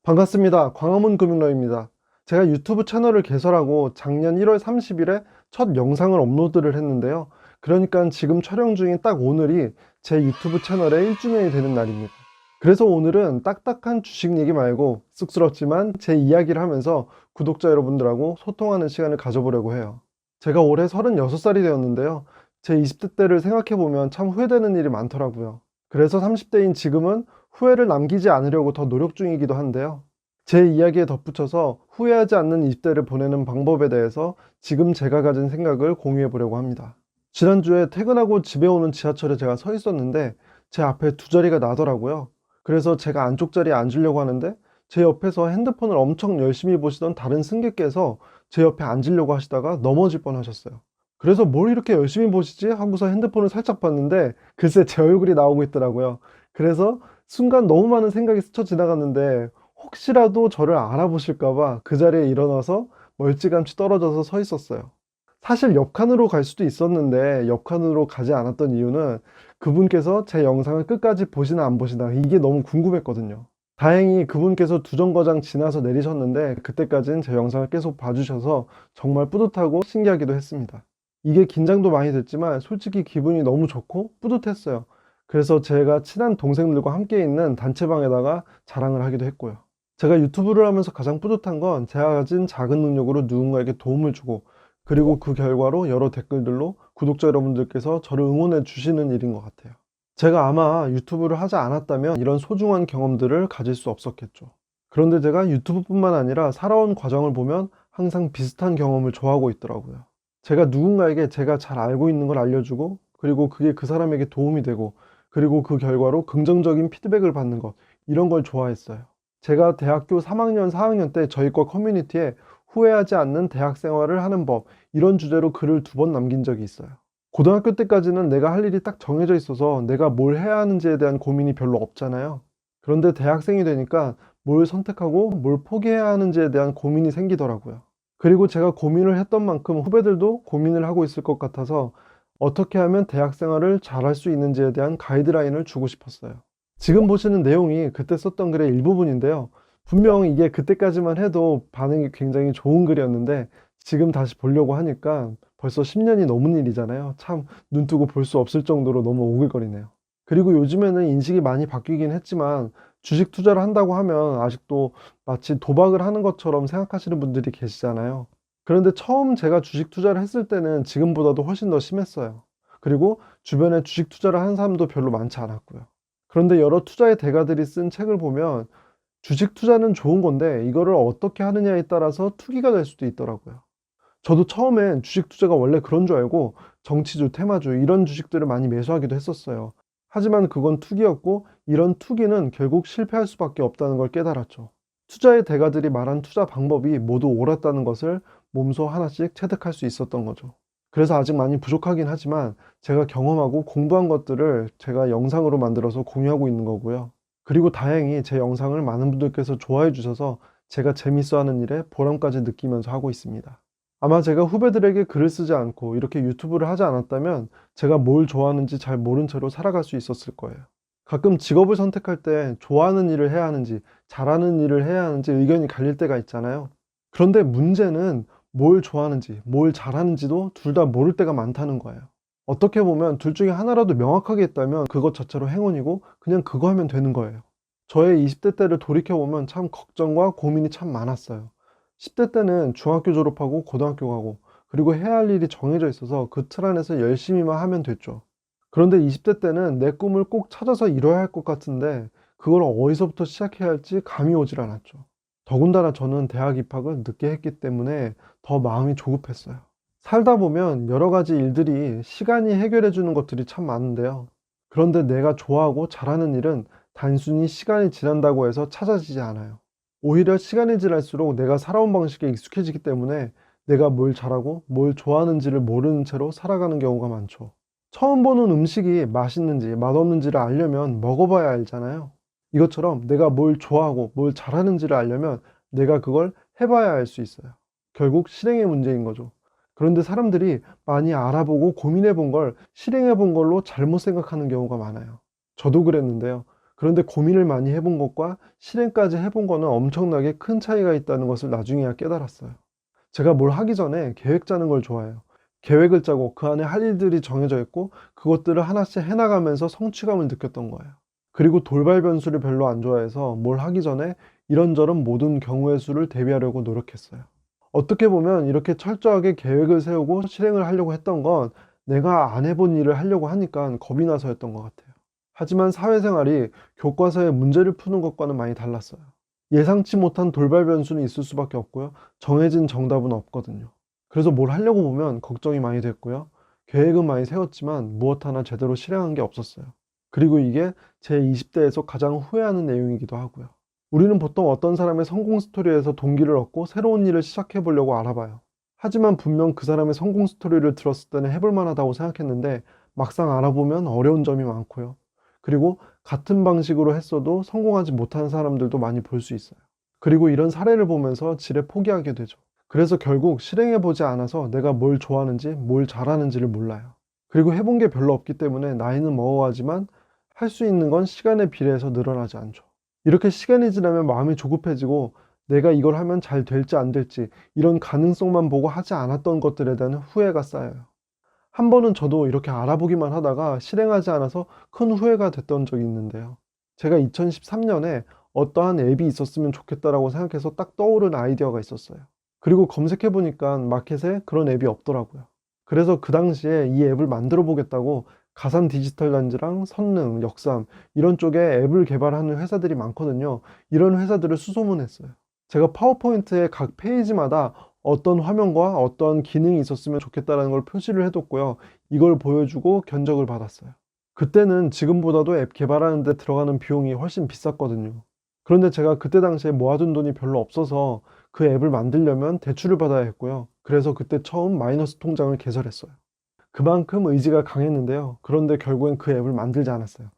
반갑습니다. 광화문 금융러입니다. 제가 유튜브 채널을 개설하고 작년 1월 30일에 첫 영상을 업로드를 했는데요. 그러니까 지금 촬영 중인 딱 오늘이 제 유튜브 채널의 1주년이 되는 날입니다. 그래서 오늘은 딱딱한 주식 얘기 말고 쑥스럽지만 제 이야기를 하면서 구독자 여러분들하고 소통하는 시간을 가져보려고 해요. 제가 올해 36살이 되었는데요. 제 20대 때를 생각해보면 참 후회되는 일이 많더라고요. 그래서 30대인 지금은 후회를 남기지 않으려고 더 노력 중이기도 한데요. 제 이야기에 덧붙여서 후회하지 않는 20대를 보내는 방법에 대해서 지금 제가 가진 생각을 공유해 보려고 합니다. 지난주에 퇴근하고 집에 오는 지하철에 제가 서 있었는데 제 앞에 두 자리가 나더라고요. 그래서 제가 안쪽 자리에 앉으려고 하는데 제 옆에서 핸드폰을 엄청 열심히 보시던 다른 승객께서 제 옆에 앉으려고 하시다가 넘어질 뻔 하셨어요. 그래서 뭘 이렇게 열심히 보시지? 하고서 핸드폰을 살짝 봤는데 글쎄 제 얼굴이 나오고 있더라고요. 그래서 순간 너무 많은 생각이 스쳐 지나갔는데 혹시라도 저를 알아보실까봐 그 자리에 일어나서 멀찌감치 떨어져서 서 있었어요. 사실 옆칸으로 갈 수도 있었는데 옆칸으로 가지 않았던 이유는 그분께서 제 영상을 끝까지 보시나 안 보시나 이게 너무 궁금했거든요. 다행히 그분께서 두 정거장 지나서 내리셨는데 그때까지는 제 영상을 계속 봐주셔서 정말 뿌듯하고 신기하기도 했습니다. 이게 긴장도 많이 됐지만 솔직히 기분이 너무 좋고 뿌듯했어요. 그래서 제가 친한 동생들과 함께 있는 단체방에다가 자랑을 하기도 했고요. 제가 유튜브를 하면서 가장 뿌듯한 건 제가 가진 작은 능력으로 누군가에게 도움을 주고 그리고 그 결과로 여러 댓글들로 구독자 여러분들께서 저를 응원해 주시는 일인 것 같아요. 제가 아마 유튜브를 하지 않았다면 이런 소중한 경험들을 가질 수 없었겠죠. 그런데 제가 유튜브뿐만 아니라 살아온 과정을 보면 항상 비슷한 경험을 좋아하고 있더라고요. 제가 누군가에게 제가 잘 알고 있는 걸 알려주고 그리고 그게 그 사람에게 도움이 되고 그리고 그 결과로 긍정적인 피드백을 받는 것 이런 걸 좋아했어요. 제가 대학교 3학년, 4학년 때 저희 과 커뮤니티에 후회하지 않는 대학 생활을 하는 법 이런 주제로 글을 2번 남긴 적이 있어요. 고등학교 때까지는 내가 할 일이 딱 정해져 있어서 내가 뭘 해야 하는지에 대한 고민이 별로 없잖아요. 그런데 대학생이 되니까 뭘 선택하고 뭘 포기해야 하는지에 대한 고민이 생기더라고요. 그리고 제가 고민을 했던 만큼 후배들도 고민을 하고 있을 것 같아서 어떻게 하면 대학 생활을 잘할 수 있는지에 대한 가이드라인을 주고 싶었어요. 지금 보시는 내용이 그때 썼던 글의 일부분인데요. 분명 이게 그때까지만 해도 반응이 굉장히 좋은 글이었는데 지금 다시 보려고 하니까 벌써 10년이 넘은 일이잖아요. 참 눈뜨고 볼 수 없을 정도로 너무 오글거리네요. 그리고 요즘에는 인식이 많이 바뀌긴 했지만 주식 투자를 한다고 하면 아직도 마치 도박을 하는 것처럼 생각하시는 분들이 계시잖아요. 그런데 처음 제가 주식 투자를 했을 때는 지금보다도 훨씬 더 심했어요. 그리고 주변에 주식 투자를 하는 사람도 별로 많지 않았고요. 그런데 여러 투자의 대가들이 쓴 책을 보면 주식 투자는 좋은 건데 이거를 어떻게 하느냐에 따라서 투기가 될 수도 있더라고요. 저도 처음엔 주식 투자가 원래 그런 줄 알고 정치주, 테마주 이런 주식들을 많이 매수하기도 했었어요. 하지만 그건 투기였고 이런 투기는 결국 실패할 수밖에 없다는 걸 깨달았죠. 투자의 대가들이 말한 투자 방법이 모두 옳았다는 것을 몸소 하나씩 체득할 수 있었던 거죠. 그래서 아직 많이 부족하긴 하지만 제가 경험하고 공부한 것들을 제가 영상으로 만들어서 공유하고 있는 거고요. 그리고 다행히 제 영상을 많은 분들께서 좋아해 주셔서 제가 재밌어 하는 일에 보람까지 느끼면서 하고 있습니다. 아마 제가 후배들에게 글을 쓰지 않고 이렇게 유튜브를 하지 않았다면 제가 뭘 좋아하는지 잘 모른 채로 살아갈 수 있었을 거예요. 가끔 직업을 선택할 때 좋아하는 일을 해야 하는지 잘하는 일을 해야 하는지 의견이 갈릴 때가 있잖아요. 그런데 문제는 뭘 좋아하는지 뭘 잘하는지도 둘 다 모를 때가 많다는 거예요. 어떻게 보면 둘 중에 하나라도 명확하게 있다면 그것 자체로 행운이고 그냥 그거 하면 되는 거예요. 저의 20대 때를 돌이켜보면 참 걱정과 고민이 참 많았어요. 10대 때는 중학교 졸업하고 고등학교 가고 그리고 해야 할 일이 정해져 있어서 그 틀 안에서 열심히만 하면 됐죠. 그런데 20대 때는 내 꿈을 꼭 찾아서 이뤄야 할 것 같은데 그걸 어디서부터 시작해야 할지 감이 오질 않았죠. 더군다나 저는 대학 입학을 늦게 했기 때문에 더 마음이 조급했어요. 살다 보면 여러 가지 일들이 시간이 해결해 주는 것들이 참 많은데요. 그런데 내가 좋아하고 잘하는 일은 단순히 시간이 지난다고 해서 찾아지지 않아요. 오히려 시간이 지날수록 내가 살아온 방식에 익숙해지기 때문에 내가 뭘 잘하고 뭘 좋아하는지를 모르는 채로 살아가는 경우가 많죠. 처음 보는 음식이 맛있는지 맛없는지를 알려면 먹어봐야 알잖아요. 이것처럼 내가 뭘 좋아하고 뭘 잘하는지를 알려면 내가 그걸 해봐야 알 수 있어요. 결국 실행의 문제인 거죠. 그런데 사람들이 많이 알아보고 고민해 본 걸 실행해 본 걸로 잘못 생각하는 경우가 많아요. 저도 그랬는데요. 그런데 고민을 많이 해본 것과 실행까지 해본 거는 엄청나게 큰 차이가 있다는 것을 나중에야 깨달았어요. 제가 뭘 하기 전에 계획 짜는 걸 좋아해요. 계획을 짜고 그 안에 할 일들이 정해져 있고 그것들을 하나씩 해나가면서 성취감을 느꼈던 거예요. 그리고 돌발 변수를 별로 안 좋아해서 뭘 하기 전에 이런저런 모든 경우의 수를 대비하려고 노력했어요. 어떻게 보면 이렇게 철저하게 계획을 세우고 실행을 하려고 했던 건 내가 안 해본 일을 하려고 하니까 겁이 나서였던 것 같아요. 하지만 사회생활이 교과서의 문제를 푸는 것과는 많이 달랐어요. 예상치 못한 돌발 변수는 있을 수밖에 없고요. 정해진 정답은 없거든요. 그래서 뭘 하려고 보면 걱정이 많이 됐고요. 계획은 많이 세웠지만 무엇 하나 제대로 실행한 게 없었어요. 그리고 이게 제 20대에서 가장 후회하는 내용이기도 하고요. 우리는 보통 어떤 사람의 성공 스토리에서 동기를 얻고 새로운 일을 시작해 보려고 알아봐요. 하지만 분명 그 사람의 성공 스토리를 들었을 때는 해볼 만하다고 생각했는데 막상 알아보면 어려운 점이 많고요. 그리고 같은 방식으로 했어도 성공하지 못한 사람들도 많이 볼 수 있어요. 그리고 이런 사례를 보면서 지레 포기하게 되죠. 그래서 결국 실행해보지 않아서 내가 뭘 좋아하는지 뭘 잘하는지를 몰라요. 그리고 해본 게 별로 없기 때문에 나이는 먹어가지만 할 수 있는 건 시간에 비례해서 늘어나지 않죠. 이렇게 시간이 지나면 마음이 조급해지고 내가 이걸 하면 잘 될지 안 될지 이런 가능성만 보고 하지 않았던 것들에 대한 후회가 쌓여요. 한 번은 저도 이렇게 알아보기만 하다가 실행하지 않아서 큰 후회가 됐던 적이 있는데요. 제가 2013년에 어떠한 앱이 있었으면 좋겠다라고 생각해서 딱 떠오른 아이디어가 있었어요. 그리고 검색해 보니까 마켓에 그런 앱이 없더라고요. 그래서 그 당시에 이 앱을 만들어 보겠다고 가산 디지털 단지랑 선능, 역삼 이런 쪽에 앱을 개발하는 회사들이 많거든요. 이런 회사들을 수소문했어요. 제가 파워포인트의 각 페이지마다 어떤 화면과 어떤 기능이 있었으면 좋겠다라는 걸 표시를 해뒀고요. 이걸 보여주고 견적을 받았어요. 그때는 지금보다도 앱 개발하는 데 들어가는 비용이 훨씬 비쌌거든요. 그런데 제가 그때 당시에 모아둔 돈이 별로 없어서 그 앱을 만들려면 대출을 받아야 했고요. 그래서 그때 처음 마이너스 통장을 개설했어요. 그만큼 의지가 강했는데요. 그런데 결국엔 그 앱을 만들지 않았어요.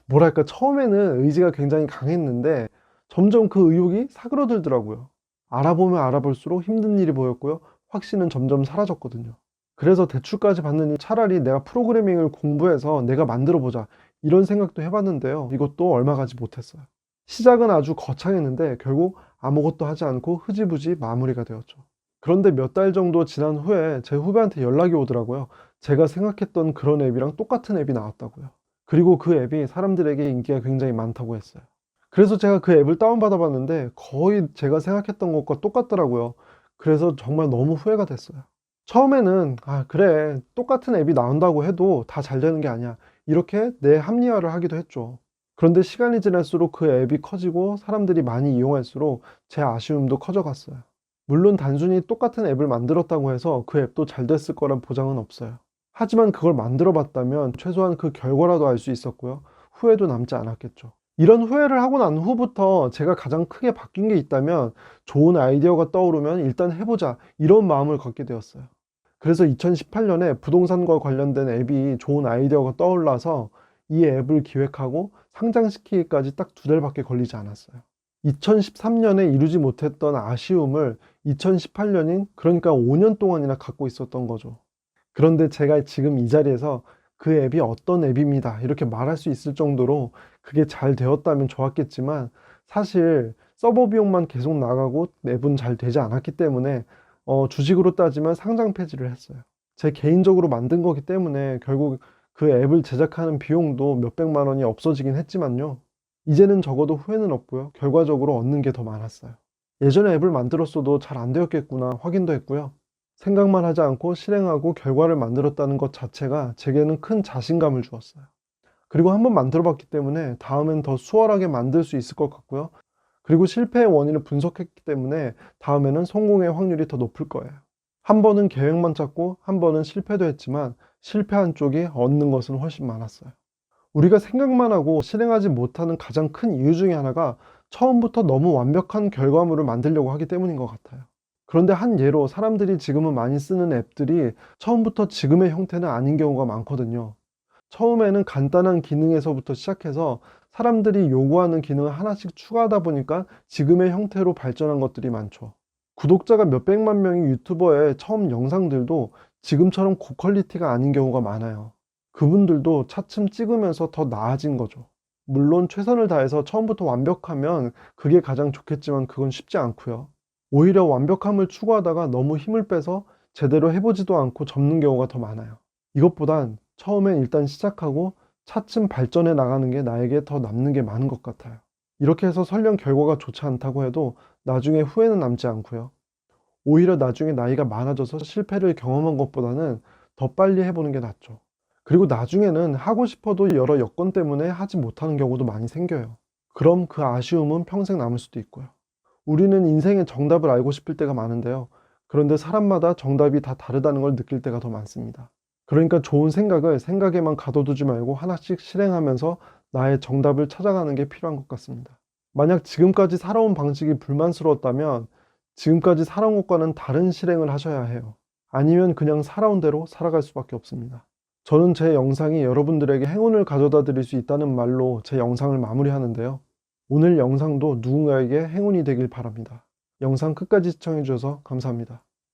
뭐랄까, 처음에는 의지가 굉장히 강했는데 점점 그 의욕이 사그러들더라고요. 알아보면 알아볼수록 힘든 일이 보였고요. 확신은 점점 사라졌거든요. 그래서 대출까지 받느니 차라리 내가 프로그래밍을 공부해서 내가 만들어 보자 이런 생각도 해봤는데요. 이것도 얼마 가지 못했어요. 시작은 아주 거창했는데 결국 아무것도 하지 않고 흐지부지 마무리가 되었죠. 그런데 몇 달 정도 지난 후에 제 후배한테 연락이 오더라고요. 제가 생각했던 그런 앱이랑 똑같은 앱이 나왔다고요. 그리고 그 앱이 사람들에게 인기가 굉장히 많다고 했어요. 그래서 제가 그 앱을 다운받아 봤는데 거의 제가 생각했던 것과 똑같더라고요. 그래서 정말 너무 후회가 됐어요. 처음에는 그래, 똑같은 앱이 나온다고 해도 다 잘 되는 게 아니야, 이렇게 내 합리화를 하기도 했죠. 그런데 시간이 지날수록 그 앱이 커지고 사람들이 많이 이용할수록 제 아쉬움도 커져갔어요. 물론 단순히 똑같은 앱을 만들었다고 해서 그 앱도 잘 됐을 거란 보장은 없어요. 하지만 그걸 만들어 봤다면 최소한 그 결과라도 알 수 있었고요. 후회도 남지 않았겠죠. 이런 후회를 하고 난 후부터 제가 가장 크게 바뀐 게 있다면 좋은 아이디어가 떠오르면 일단 해보자 이런 마음을 갖게 되었어요. 그래서 2018년에 부동산과 관련된 앱이 좋은 아이디어가 떠올라서 이 앱을 기획하고 상장시키기까지 딱 2달밖에 걸리지 않았어요. 2013년에 이루지 못했던 아쉬움을 2018년인 그러니까 5년 동안이나 갖고 있었던 거죠. 그런데 제가 지금 이 자리에서 그 앱이 어떤 앱입니다 이렇게 말할 수 있을 정도로 그게 잘 되었다면 좋았겠지만 사실 서버 비용만 계속 나가고 앱은 잘 되지 않았기 때문에 주식으로 따지면 상장 폐지를 했어요. 제 개인적으로 만든 거기 때문에 결국 그 앱을 제작하는 비용도 몇백만 원이 없어지긴 했지만요. 이제는 적어도 후회는 없고요. 결과적으로 얻는 게 더 많았어요. 예전에 앱을 만들었어도 잘 안 되었겠구나 확인도 했고요. 생각만 하지 않고 실행하고 결과를 만들었다는 것 자체가 제게는 큰 자신감을 주었어요. 그리고 한번 만들어 봤기 때문에 다음엔 더 수월하게 만들 수 있을 것 같고요. 그리고 실패의 원인을 분석했기 때문에 다음에는 성공의 확률이 더 높을 거예요. 한 번은 계획만 짰고 한 번은 실패도 했지만 실패한 쪽이 얻는 것은 훨씬 많았어요. 우리가 생각만 하고 실행하지 못하는 가장 큰 이유 중에 하나가 처음부터 너무 완벽한 결과물을 만들려고 하기 때문인 것 같아요. 그런데 한 예로 사람들이 지금은 많이 쓰는 앱들이 처음부터 지금의 형태는 아닌 경우가 많거든요. 처음에는 간단한 기능에서부터 시작해서 사람들이 요구하는 기능을 하나씩 추가하다 보니까 지금의 형태로 발전한 것들이 많죠. 구독자가 몇백만 명의 유튜버의 처음 영상들도 지금처럼 고퀄리티가 아닌 경우가 많아요. 그분들도 차츰 찍으면서 더 나아진 거죠. 물론 최선을 다해서 처음부터 완벽하면 그게 가장 좋겠지만 그건 쉽지 않고요. 오히려 완벽함을 추구하다가 너무 힘을 빼서 제대로 해보지도 않고 접는 경우가 더 많아요. 이것보단 처음엔 일단 시작하고 차츰 발전해 나가는 게 나에게 더 남는 게 많은 것 같아요. 이렇게 해서 설령 결과가 좋지 않다고 해도 나중에 후회는 남지 않고요. 오히려 나중에 나이가 많아져서 실패를 경험한 것보다는 더 빨리 해보는 게 낫죠. 그리고 나중에는 하고 싶어도 여러 여건 때문에 하지 못하는 경우도 많이 생겨요. 그럼 그 아쉬움은 평생 남을 수도 있고요. 우리는 인생의 정답을 알고 싶을 때가 많은데요. 그런데 사람마다 정답이 다 다르다는 걸 느낄 때가 더 많습니다. 그러니까 좋은 생각을 생각에만 가둬두지 말고 하나씩 실행하면서 나의 정답을 찾아가는 게 필요한 것 같습니다. 만약 지금까지 살아온 방식이 불만스러웠다면 지금까지 살아온 것과는 다른 실행을 하셔야 해요. 아니면 그냥 살아온 대로 살아갈 수밖에 없습니다. 저는 제 영상이 여러분들에게 행운을 가져다 드릴 수 있다는 말로 제 영상을 마무리하는데요. 오늘 영상도 누군가에게 행운이 되길 바랍니다. 영상 끝까지 시청해 주셔서 감사합니다.